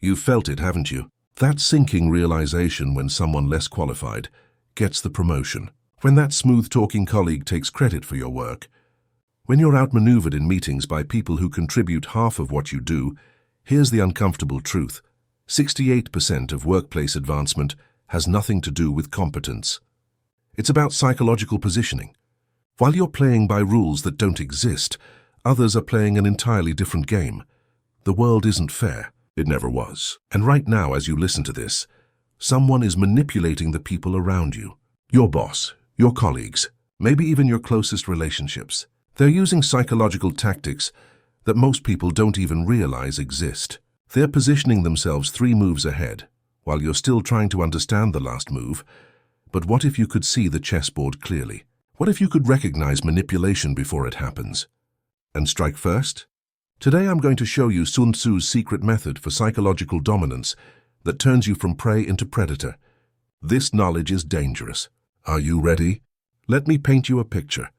You've felt it, haven't you? That sinking realization when someone less qualified gets the promotion. When that smooth-talking colleague takes credit for your work. When you're outmaneuvered in meetings by people who contribute half of what you do, here's the uncomfortable truth. 68% of workplace advancement has nothing to do with competence. It's about psychological positioning. While you're playing by rules that don't exist, others are playing an entirely different game. The world isn't fair. It never was. And right now, as you listen to this, someone is manipulating the people around you. Your boss, your colleagues, maybe even your closest relationships. They're using psychological tactics that most people don't even realize exist. They're positioning themselves 3 moves ahead, while you're still trying to understand the last move. But what if you could see the chessboard clearly? What if you could recognize manipulation before it happens? And strike first? Today I'm going to show you Sun Tzu's secret method for psychological dominance that turns you from prey into predator. This knowledge is dangerous. Are you ready? Let me paint you a picture.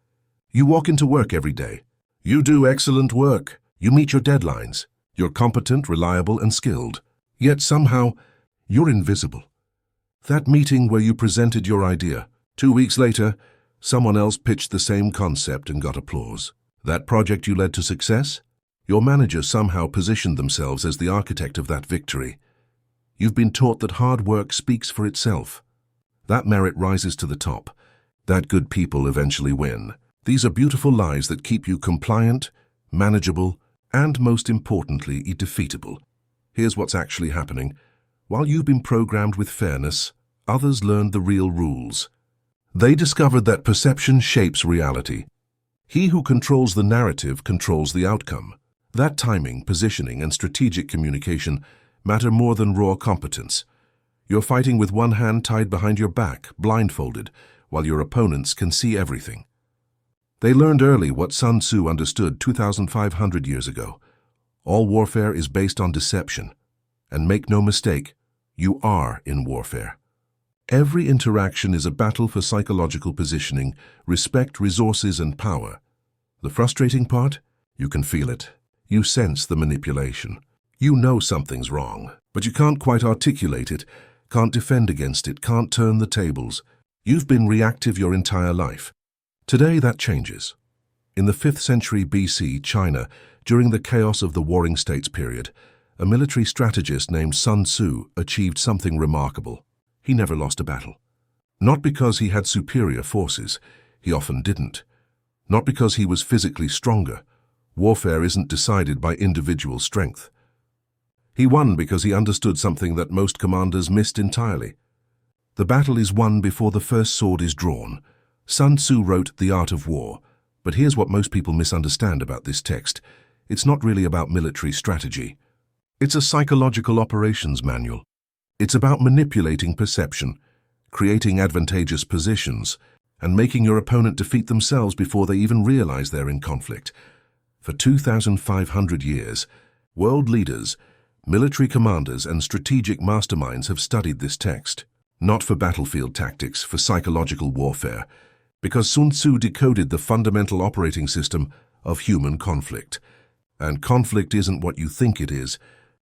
You walk into work every day. You do excellent work. You meet your deadlines. You're competent, reliable, and skilled. Yet somehow, you're invisible. That meeting where you presented your idea, 2 weeks later, someone else pitched the same concept and got applause. That project you led to success? Your manager somehow positioned themselves as the architect of that victory. You've been taught that hard work speaks for itself. That merit rises to the top. That good people eventually win. These are beautiful lies that keep you compliant, manageable, and most importantly, defeatable. Here's what's actually happening. While you've been programmed with fairness, others learned the real rules. They discovered that perception shapes reality. He who controls the narrative controls the outcome. That timing, positioning, and strategic communication matter more than raw competence. You're fighting with one hand tied behind your back, blindfolded, while your opponents can see everything. They learned early what Sun Tzu understood 2,500 years ago. All warfare is based on deception. And make no mistake, you are in warfare. Every interaction is a battle for psychological positioning, respect, resources, and power. The frustrating part? You can feel it. You sense the manipulation. You know something's wrong, but you can't quite articulate it, can't defend against it, can't turn the tables. You've been reactive your entire life. Today that changes. In the 5th century BC, China, during the chaos of the Warring States period, a military strategist named Sun Tzu achieved something remarkable. He never lost a battle. Not because he had superior forces, he often didn't. Not because he was physically stronger. Warfare isn't decided by individual strength. He won because he understood something that most commanders missed entirely. The battle is won before the first sword is drawn. Sun Tzu wrote The Art of War, but here's what most people misunderstand about this text. It's not really about military strategy. It's a psychological operations manual. It's about manipulating perception, creating advantageous positions, and making your opponent defeat themselves before they even realize they're in conflict. For 2,500 years, world leaders, military commanders, and strategic masterminds have studied this text, not for battlefield tactics, for psychological warfare, because Sun Tzu decoded the fundamental operating system of human conflict. And conflict isn't what you think it is.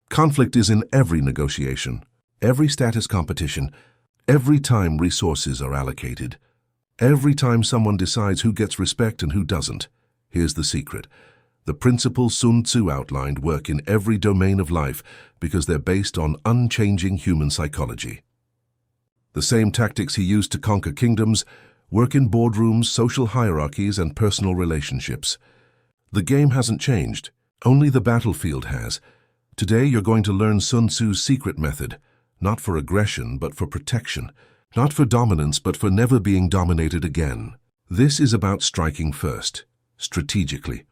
Conflict is in every negotiation, every status competition, every time resources are allocated, every time someone decides who gets respect and who doesn't. Here's the secret. The principles Sun Tzu outlined work in every domain of life because they're based on unchanging human psychology. The same tactics he used to conquer kingdoms work in boardrooms, social hierarchies, and personal relationships. The game hasn't changed. Only the battlefield has. Today you're going to learn Sun Tzu's secret method, not for aggression but for protection, not for dominance but for never being dominated again. This is about striking first, strategically.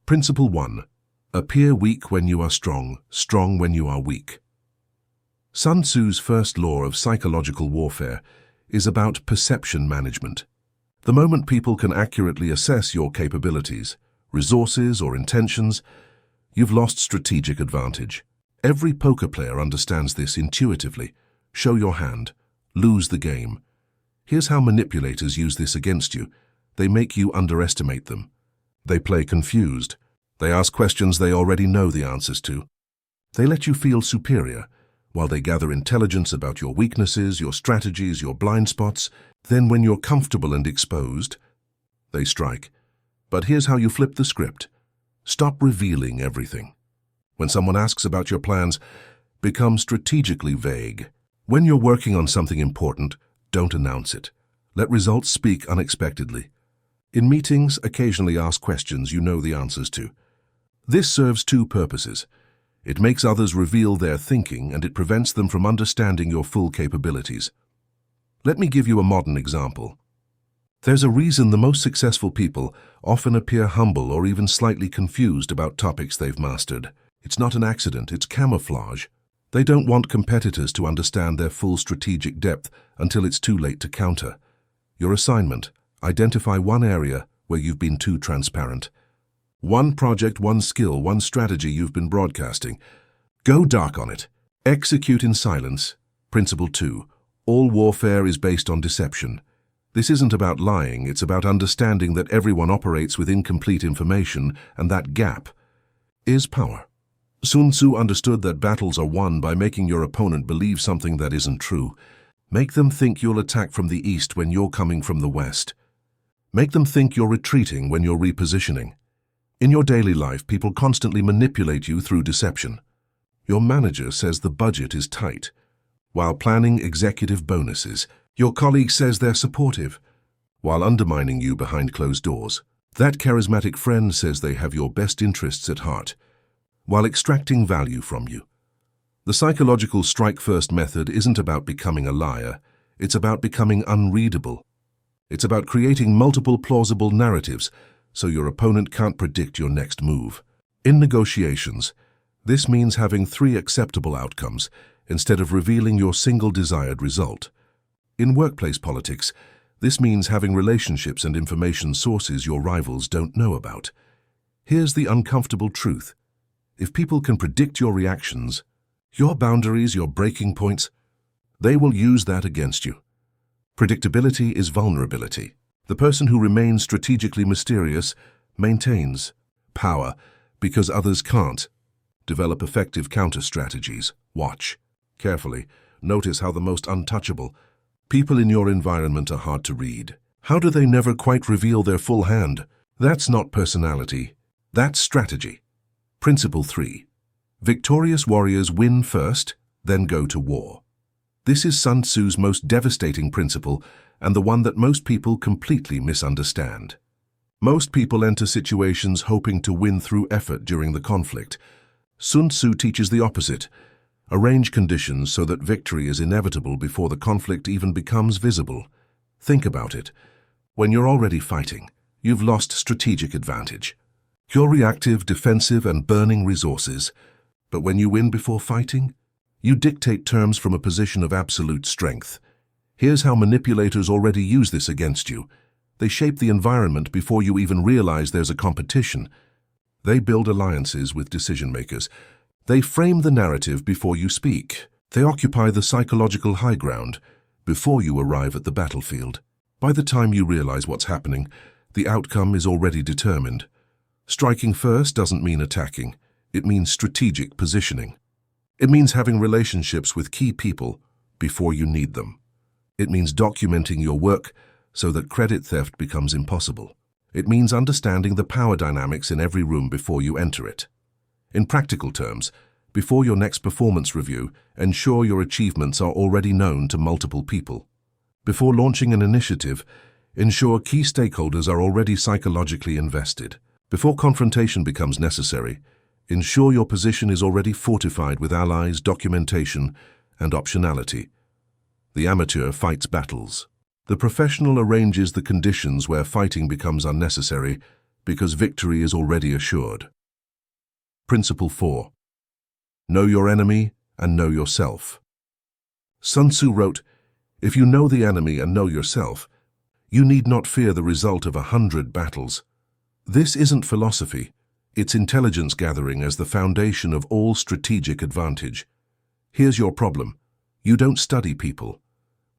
Principle 1. Appear weak when you are strong, strong when you are weak. Sun Tzu's first law of psychological warfare is about perception management. The moment people can accurately assess your capabilities, resources, or intentions, you've lost strategic advantage. Every poker player understands this intuitively. Show your hand. Lose the game. Here's how manipulators use this against you. They make you underestimate them. They play confused. They ask questions they already know the answers to. They let you feel superior, while they gather intelligence about your weaknesses, your strategies, your blind spots. Then when you're comfortable and exposed, they strike. But here's how you flip the script. Stop revealing everything. When someone asks about your plans, become strategically vague. When you're working on something important, don't announce it. Let results speak unexpectedly. In meetings, occasionally ask questions you know the answers to. This serves two purposes. It makes others reveal their thinking, and it prevents them from understanding your full capabilities. Let me give you a modern example. There's a reason the most successful people often appear humble or even slightly confused about topics they've mastered. It's not an accident, it's camouflage. They don't want competitors to understand their full strategic depth until it's too late to counter. Your assignment: identify one area where you've been too transparent. One project, one skill, one strategy you've been broadcasting. Go dark on it. Execute in silence. Principle 2. All warfare is based on deception. This isn't about lying, it's about understanding that everyone operates with incomplete information, and that gap is power. Sun Tzu understood that battles are won by making your opponent believe something that isn't true. Make them think you'll attack from the east when you're coming from the west. Make them think you're retreating when you're repositioning. In your daily life, people constantly manipulate you through deception. Your manager says the budget is tight. While planning executive bonuses, your colleague says they're supportive, while undermining you behind closed doors. That charismatic friend says they have your best interests at heart, while extracting value from you. The psychological strike-first method isn't about becoming a liar, it's about becoming unreadable. It's about creating multiple plausible narratives so your opponent can't predict your next move. In negotiations, this means having 3 acceptable outcomes instead of revealing your single desired result. In workplace politics, this means having relationships and information sources your rivals don't know about. Here's the uncomfortable truth. If people can predict your reactions, your boundaries, your breaking points, they will use that against you. Predictability is vulnerability. The person who remains strategically mysterious maintains power because others can't. Develop effective counter-strategies. Watch carefully. Notice how the most untouchable people in your environment are hard to read. How do they never quite reveal their full hand? That's not personality. That's strategy. Principle 3. Victorious warriors win first, then go to war. This is Sun Tzu's most devastating principle, and the one that most people completely misunderstand. Most people enter situations hoping to win through effort during the conflict. Sun Tzu teaches the opposite. Arrange conditions so that victory is inevitable before the conflict even becomes visible. Think about it. When you're already fighting, you've lost strategic advantage. You're reactive, defensive, and burning resources. But when you win before fighting, you dictate terms from a position of absolute strength. Here's how manipulators already use this against you. They shape the environment before you even realize there's a competition. They build alliances with decision-makers. They frame the narrative before you speak. They occupy the psychological high ground before you arrive at the battlefield. By the time you realize what's happening, the outcome is already determined. Striking first doesn't mean attacking. It means strategic positioning. It means having relationships with key people before you need them. It means documenting your work so that credit theft becomes impossible. It means understanding the power dynamics in every room before you enter it. In practical terms, before your next performance review, ensure your achievements are already known to multiple people. Before launching an initiative, ensure key stakeholders are already psychologically invested. Before confrontation becomes necessary, ensure your position is already fortified with allies, documentation, and optionality. The amateur fights battles. The professional arranges the conditions where fighting becomes unnecessary because victory is already assured. Principle 4. Know your enemy and know yourself. Sun Tzu wrote, "If you know the enemy and know yourself, you need not fear the result of 100 battles." This isn't philosophy. It's intelligence gathering as the foundation of all strategic advantage. Here's your problem. You don't study people.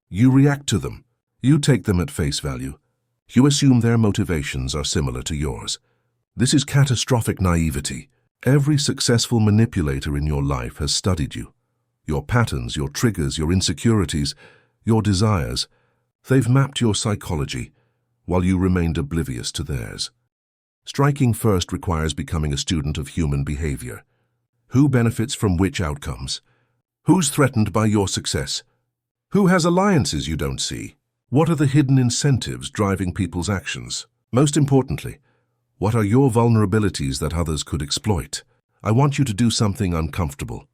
You react to them. You take them at face value. You assume their motivations are similar to yours. This is catastrophic naivety. Every successful manipulator in your life has studied you. Your patterns, your triggers, your insecurities, your desires. They've mapped your psychology, while you remained oblivious to theirs. Striking first requires becoming a student of human behavior. Who benefits from which outcomes? Who's threatened by your success? Who has alliances you don't see? What are the hidden incentives driving people's actions? Most importantly, what are your vulnerabilities that others could exploit? I want you to do something uncomfortable.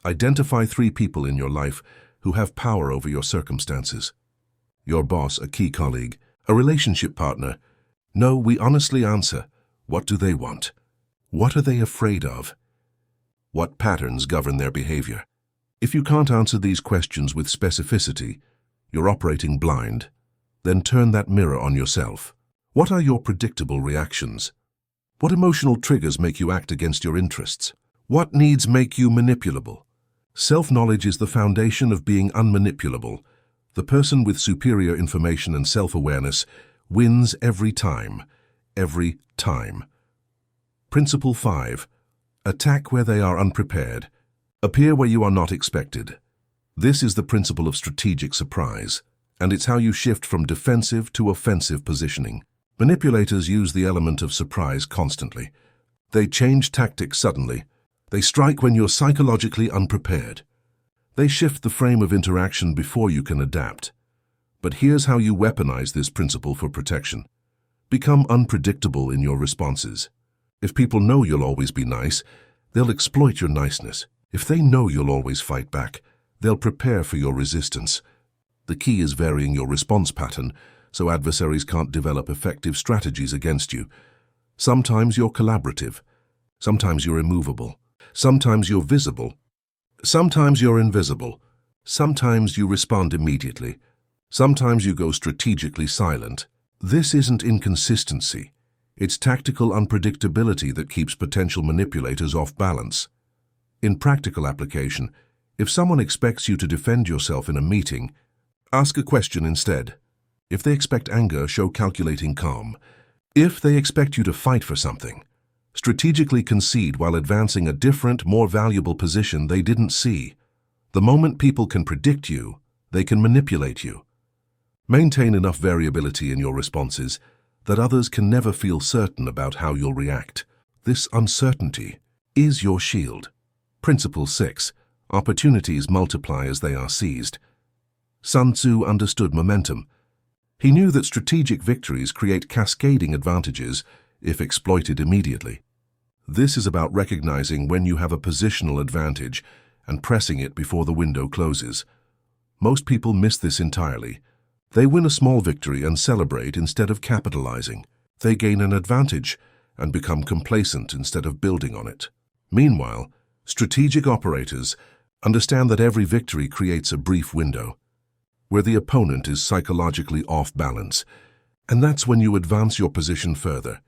Identify 3 people in your life who have power over your circumstances. Your boss, a key colleague, a relationship partner. No, we honestly answer, what do they want? What are they afraid of? What patterns govern their behavior? If you can't answer these questions with specificity, you're operating blind. Then turn that mirror on yourself. What are your predictable reactions? What emotional triggers make you act against your interests? What needs make you manipulable? Self-knowledge is the foundation of being unmanipulable. The person with superior information and self-awareness wins every time. Every time. Principle 5. Attack where they are unprepared. Appear where you are not expected. This is the principle of strategic surprise, and it's how you shift from defensive to offensive positioning. Manipulators use the element of surprise constantly. They change tactics suddenly. They strike when you're psychologically unprepared. They shift the frame of interaction before you can adapt. But here's how you weaponize this principle for protection. Become unpredictable in your responses. If people know you'll always be nice, they'll exploit your niceness. If they know you'll always fight back, they'll prepare for your resistance. The key is varying your response pattern so adversaries can't develop effective strategies against you. Sometimes you're collaborative. Sometimes you're immovable. Sometimes you're visible. Sometimes you're invisible. Sometimes you respond immediately. Sometimes you go strategically silent. This isn't inconsistency. It's tactical unpredictability that keeps potential manipulators off balance. In practical application, if someone expects you to defend yourself in a meeting, ask a question instead. If they expect anger, show calculating calm. If they expect you to fight for something, strategically concede while advancing a different, more valuable position they didn't see. The moment people can predict you, they can manipulate you. Maintain enough variability in your responses that others can never feel certain about how you'll react. This uncertainty is your shield. Principle 6. Opportunities multiply as they are seized. Sun Tzu understood momentum. He knew that strategic victories create cascading advantages if exploited immediately. This is about recognizing when you have a positional advantage and pressing it before the window closes. Most people miss this entirely. They win a small victory and celebrate instead of capitalizing. They gain an advantage and become complacent instead of building on it. Meanwhile, strategic operators understand that every victory creates a brief window where the opponent is psychologically off balance, and that's when you advance your position further.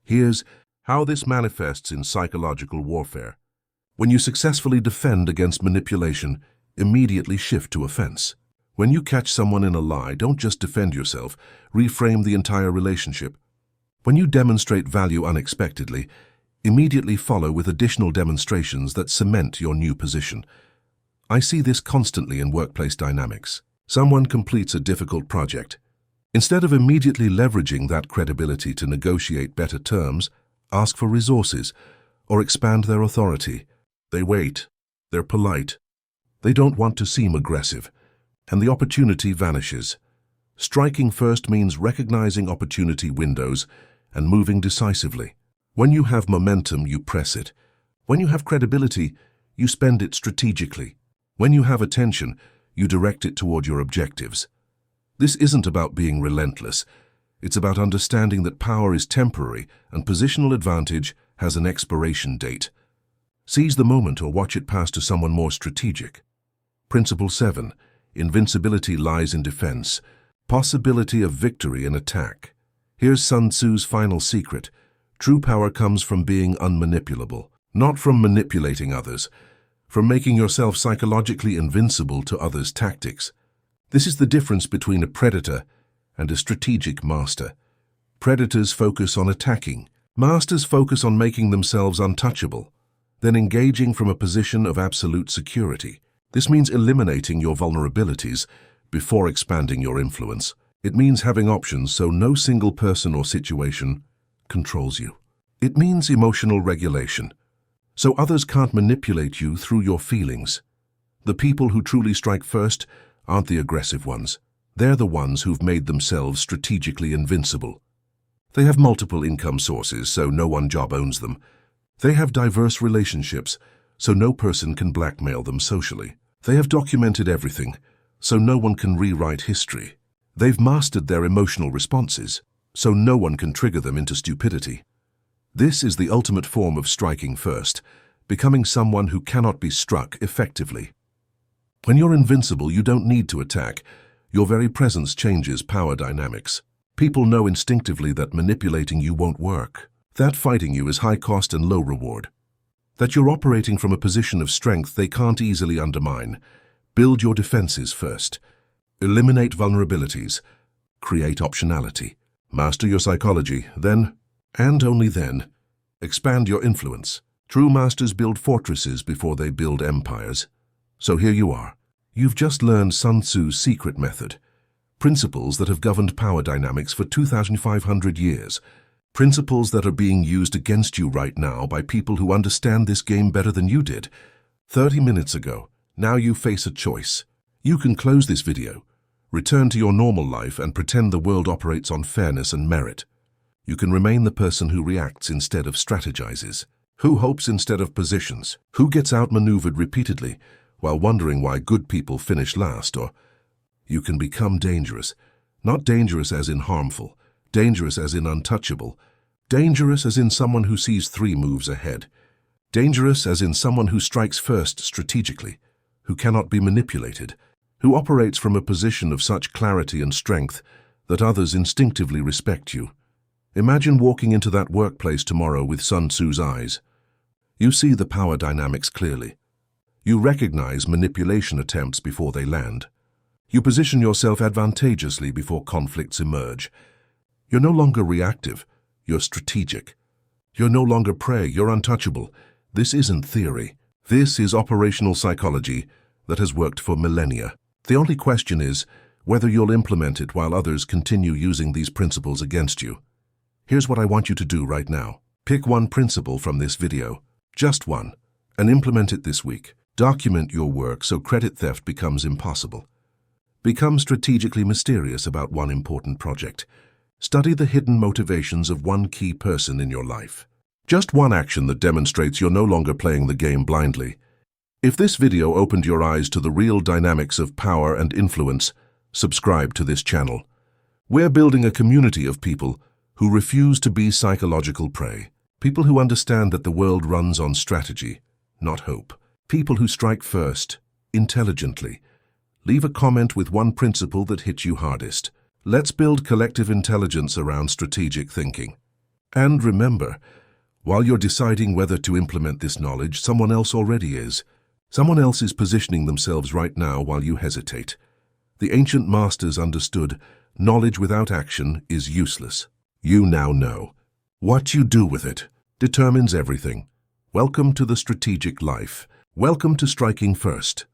Here's how this manifests in psychological warfare. When you successfully defend against manipulation, immediately shift to offense. When you catch someone in a lie, don't just defend yourself, reframe the entire relationship. When you demonstrate value unexpectedly, immediately follow with additional demonstrations that cement your new position. I see this constantly in workplace dynamics. Someone completes a difficult project. Instead of immediately leveraging that credibility to negotiate better terms, ask for resources or expand their authority. They wait. They're polite. They don't want to seem aggressive, and the opportunity vanishes. Striking first means recognizing opportunity windows and moving decisively. When you have momentum, you press it. When you have credibility, you spend it strategically. When you have attention, you direct it toward your objectives. This isn't about being relentless. It's about understanding that power is temporary and positional advantage has an expiration date. Seize the moment or watch it pass to someone more strategic. Principle 7. Invincibility lies in defense. Possibility of victory in attack. Here's Sun Tzu's final secret. True power comes from being unmanipulable, not from manipulating others, from making yourself psychologically invincible to others' tactics. This is the difference between a predator and a strategic master. Predators focus on attacking, Masters focus on making themselves untouchable, then engaging from a position of absolute security. This means eliminating your vulnerabilities before expanding your influence. It means having options so no single person or situation controls you. It means emotional regulation, so others can't manipulate you through your feelings. The people who truly strike first aren't the aggressive ones. They're the ones who've made themselves strategically invincible. They have multiple income sources, so no one job owns them. They have diverse relationships, so no person can blackmail them socially. They have documented everything, so no one can rewrite history. They've mastered their emotional responses, so no one can trigger them into stupidity. This is the ultimate form of striking first, becoming someone who cannot be struck effectively. When you're invincible, you don't need to attack. Your very presence changes power dynamics. People know instinctively that manipulating you won't work, that fighting you is high cost and low reward, that you're operating from a position of strength they can't easily undermine. Build your defenses first. Eliminate vulnerabilities. Create optionality. Master your psychology, then, and only then, expand your influence. True masters build fortresses before they build empires. So here you are. You've just learned Sun Tzu's secret method. Principles that have governed power dynamics for 2,500 years. Principles that are being used against you right now by people who understand this game better than you did 30 minutes ago. Now you face a choice. You can close this video, return to your normal life and pretend the world operates on fairness and merit. You can remain the person who reacts instead of strategizes, who hopes instead of positions, who gets outmaneuvered repeatedly while wondering why good people finish last, or you can become dangerous. Not dangerous as in harmful, dangerous as in untouchable, dangerous as in someone who sees 3 moves ahead, dangerous as in someone who strikes first strategically, who cannot be manipulated, who operates from a position of such clarity and strength that others instinctively respect you. Imagine walking into that workplace tomorrow with Sun Tzu's eyes. You see the power dynamics clearly. You recognize manipulation attempts before they land. You position yourself advantageously before conflicts emerge. You're no longer reactive, you're strategic. You're no longer prey, you're untouchable. This isn't theory. This is operational psychology that has worked for millennia. The only question is whether you'll implement it while others continue using these principles against you. Here's what I want you to do right now. Pick one principle from this video, just one, and implement it this week. Document your work so credit theft becomes impossible. Become strategically mysterious about one important project. Study the hidden motivations of one key person in your life. Just one action that demonstrates you're no longer playing the game blindly. If this video opened your eyes to the real dynamics of power and influence, subscribe to this channel. We're building a community of people who refuse to be psychological prey. People who understand that the world runs on strategy, not hope. People who strike first, intelligently. Leave a comment with one principle that hit you hardest. Let's build collective intelligence around strategic thinking. And remember, while you're deciding whether to implement this knowledge, someone else already is. Someone else is positioning themselves right now while you hesitate. The ancient masters understood knowledge without action is useless. You now know. What you do with it determines everything. Welcome to the strategic life. Welcome to striking first.